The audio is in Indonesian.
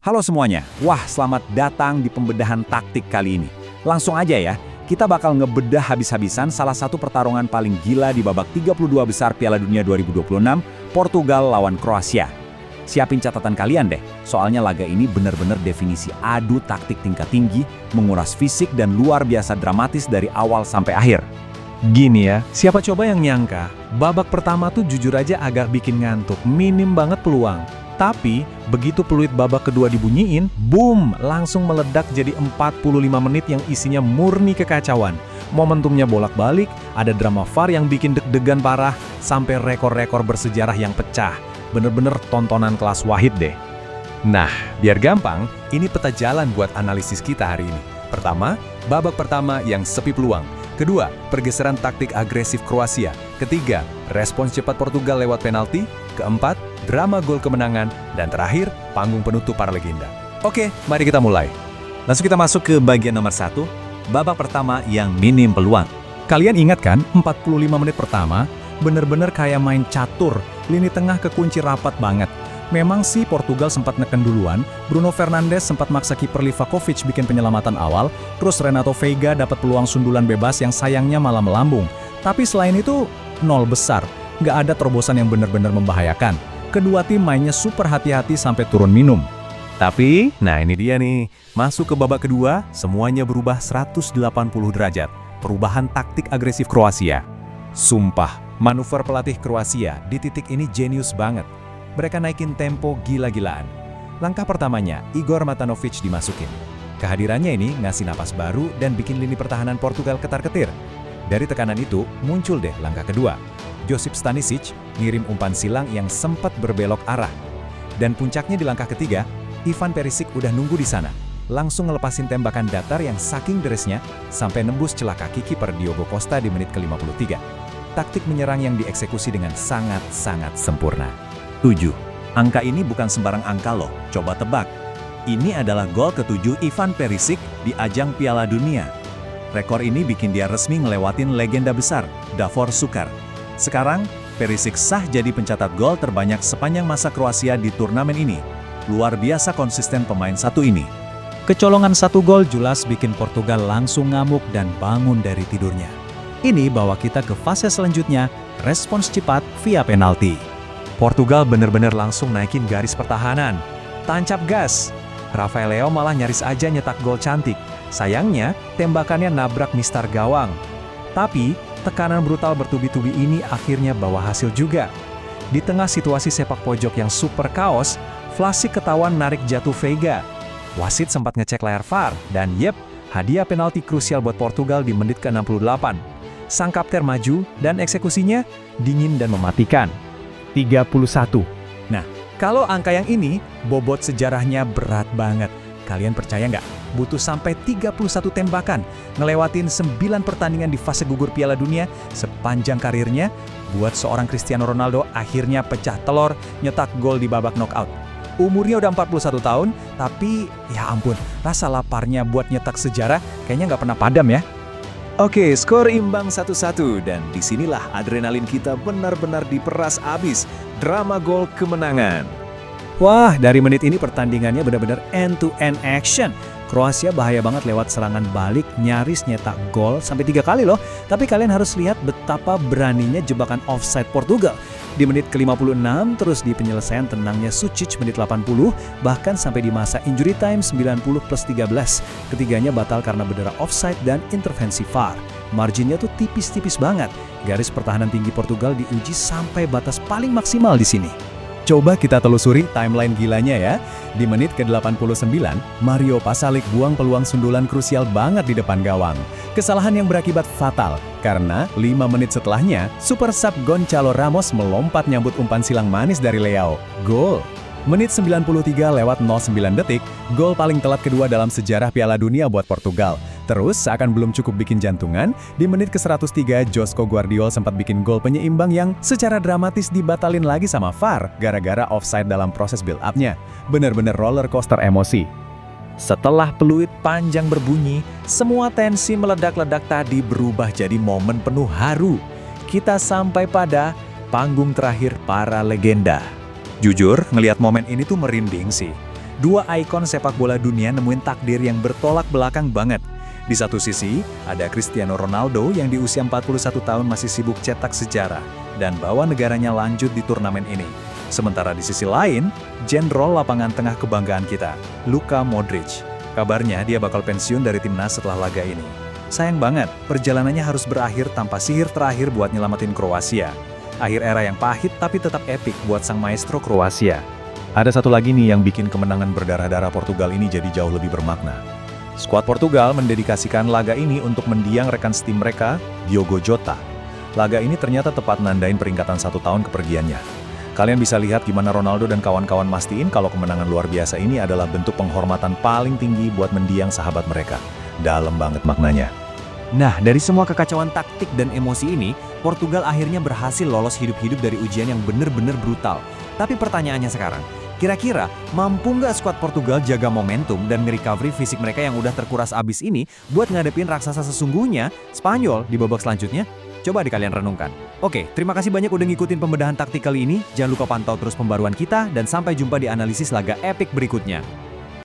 Halo semuanya, wah selamat datang di pembedahan taktik kali ini. Langsung aja ya, kita bakal ngebedah habis-habisan salah satu pertarungan paling gila di babak 32 besar Piala Dunia 2026, Portugal lawan Kroasia. Siapin catatan kalian deh, soalnya laga ini bener-bener definisi adu taktik tingkat tinggi, menguras fisik dan luar biasa dramatis dari awal sampai akhir. Gini ya, siapa coba yang nyangka, babak pertama tuh jujur aja agak bikin ngantuk, minim banget peluang. Tapi, begitu peluit babak kedua dibunyiin, boom, langsung meledak jadi 45 menit yang isinya murni kekacauan. Momentumnya bolak-balik, ada drama VAR yang bikin deg-degan parah, sampai rekor-rekor bersejarah yang pecah. Bener-bener tontonan kelas Wahid deh. Nah, biar gampang, ini peta jalan buat analisis kita hari ini. Pertama, babak pertama yang sepi peluang. Kedua, pergeseran taktik agresif Kroasia. Ketiga, respons cepat Portugal lewat penalti. Keempat, drama gol kemenangan. Dan terakhir, panggung penutup para legenda. Oke, mari kita mulai. Langsung kita masuk ke bagian nomor 1, babak pertama yang minim peluang. Kalian ingat kan, 45 menit pertama, bener-bener kayak main catur, lini tengah kekunci rapat banget. Memang sih Portugal sempat neken duluan, Bruno Fernandes sempat maksa kiper Livakovic bikin penyelamatan awal, terus Renato Veiga dapat peluang sundulan bebas yang sayangnya malah melambung. Tapi selain itu, nol besar, nggak ada terobosan yang benar-benar membahayakan. Kedua tim mainnya super hati-hati sampai turun minum. Tapi, nah ini dia nih, masuk ke babak kedua, semuanya berubah 180 derajat. Perubahan taktik agresif Kroasia. Sumpah, manuver pelatih Kroasia di titik ini jenius banget. Mereka naikin tempo gila-gilaan. Langkah pertamanya, Igor Matanovic dimasukin. Kehadirannya ini ngasih napas baru dan bikin lini pertahanan Portugal ketar-ketir. Dari tekanan itu, muncul deh langkah kedua. Josip Stanisic ngirim umpan silang yang sempat berbelok arah. Dan puncaknya di langkah ketiga, Ivan Perisic udah nunggu di sana. Langsung ngelepasin tembakan datar yang saking deresnya sampai nembus celah kaki kiper Diogo Costa di menit ke-53. Taktik menyerang yang dieksekusi dengan sangat-sangat sempurna. 7. Angka ini bukan sembarang angka loh, coba tebak. Ini adalah gol ke-7 Ivan Perisic di ajang Piala Dunia. Rekor ini bikin dia resmi ngelewatin legenda besar, Davor Šuker. Sekarang, Perisic sah jadi pencatat gol terbanyak sepanjang masa Kroasia di turnamen ini. Luar biasa konsisten pemain satu ini. Kecolongan satu gol jelas bikin Portugal langsung ngamuk dan bangun dari tidurnya. Ini bawa kita ke fase selanjutnya, respons cepat via penalti. Portugal bener-bener langsung naikin garis pertahanan. Tancap gas. Rafael Leao malah nyaris aja nyetak gol cantik. Sayangnya, tembakannya nabrak mistar gawang. Tapi, tekanan brutal bertubi-tubi ini akhirnya bawa hasil juga. Di tengah situasi sepak pojok yang super kaos, Vlasic ketahuan narik jatuh Veiga. Wasit sempat ngecek layar VAR, dan yep, hadiah penalti krusial buat Portugal di menit ke-68. Sang kapten maju, dan eksekusinya dingin dan mematikan. 31. Nah, kalau angka yang ini, bobot sejarahnya berat banget. Kalian percaya nggak? Butuh sampai 31 tembakan, ngelewatin 9 pertandingan di fase gugur Piala Dunia sepanjang karirnya, buat seorang Cristiano Ronaldo akhirnya pecah telur, nyetak gol di babak knockout. Umurnya udah 41 tahun, tapi ya ampun, rasa laparnya buat nyetak sejarah kayaknya nggak pernah padam ya. Oke, skor imbang 1-1 dan disinilah adrenalin kita benar-benar diperas abis. Drama gol kemenangan. Wah, dari menit ini pertandingannya benar-benar end-to-end action. Kroasia bahaya banget lewat serangan balik, nyaris nyetak gol sampai 3 kali loh. Tapi kalian harus lihat betapa beraninya jebakan offside Portugal. Di menit ke-56, terus di penyelesaian tenangnya Sučić menit 80, bahkan sampai di masa injury time 90+13. Ketiganya batal karena bendera offside dan intervensi VAR. Marginnya tuh tipis-tipis banget. Garis pertahanan tinggi Portugal diuji sampai batas paling maksimal di sini. Coba kita telusuri timeline gilanya ya. Di menit ke-89, Mario Pasalic buang peluang sundulan krusial banget di depan gawang. Kesalahan yang berakibat fatal, karena 5 menit setelahnya, super sub Gonçalo Ramos melompat nyambut umpan silang manis dari Leao. Gol! Menit 93 lewat 09 detik, gol paling telat kedua dalam sejarah Piala Dunia buat Portugal. Terus, seakan belum cukup bikin jantungan, di menit ke-103 Josko Gvardiol sempat bikin gol penyeimbang yang secara dramatis dibatalin lagi sama VAR gara-gara offside dalam proses build-up-nya. Bener-bener roller coaster emosi. Setelah peluit panjang berbunyi, semua tensi meledak-ledak tadi berubah jadi momen penuh haru. Kita sampai pada panggung terakhir para legenda. Jujur, ngelihat momen ini tuh merinding sih. Dua ikon sepak bola dunia nemuin takdir yang bertolak belakang banget. Di satu sisi, ada Cristiano Ronaldo yang di usia 41 tahun masih sibuk cetak sejarah dan bawa negaranya lanjut di turnamen ini. Sementara di sisi lain, jenderal lapangan tengah kebanggaan kita, Luka Modric. Kabarnya dia bakal pensiun dari timnas setelah laga ini. Sayang banget, perjalanannya harus berakhir tanpa sihir terakhir buat nyelamatin Kroasia. Akhir era yang pahit tapi tetap epik buat sang maestro Kroasia. Ada satu lagi nih yang bikin kemenangan berdarah-darah Portugal ini jadi jauh lebih bermakna. Skuad Portugal mendedikasikan laga ini untuk mendiang rekan setim mereka, Diogo Jota. Laga ini ternyata tepat nandain peringkatan 1 tahun kepergiannya. Kalian bisa lihat gimana Ronaldo dan kawan-kawan mastiin kalau kemenangan luar biasa ini adalah bentuk penghormatan paling tinggi buat mendiang sahabat mereka. Dalam banget maknanya. Nah, dari semua kekacauan taktik dan emosi ini, Portugal akhirnya berhasil lolos hidup-hidup dari ujian yang bener-bener brutal. Tapi pertanyaannya sekarang, kira-kira mampu nggak skuad Portugal jaga momentum dan nge-recovery fisik mereka yang udah terkuras abis ini buat ngadepin raksasa sesungguhnya, Spanyol, di babak selanjutnya? Coba deh kalian renungkan. Oke, terima kasih banyak udah ngikutin pembedahan taktik kali ini. Jangan lupa pantau terus pembaruan kita dan sampai jumpa di analisis laga epik berikutnya.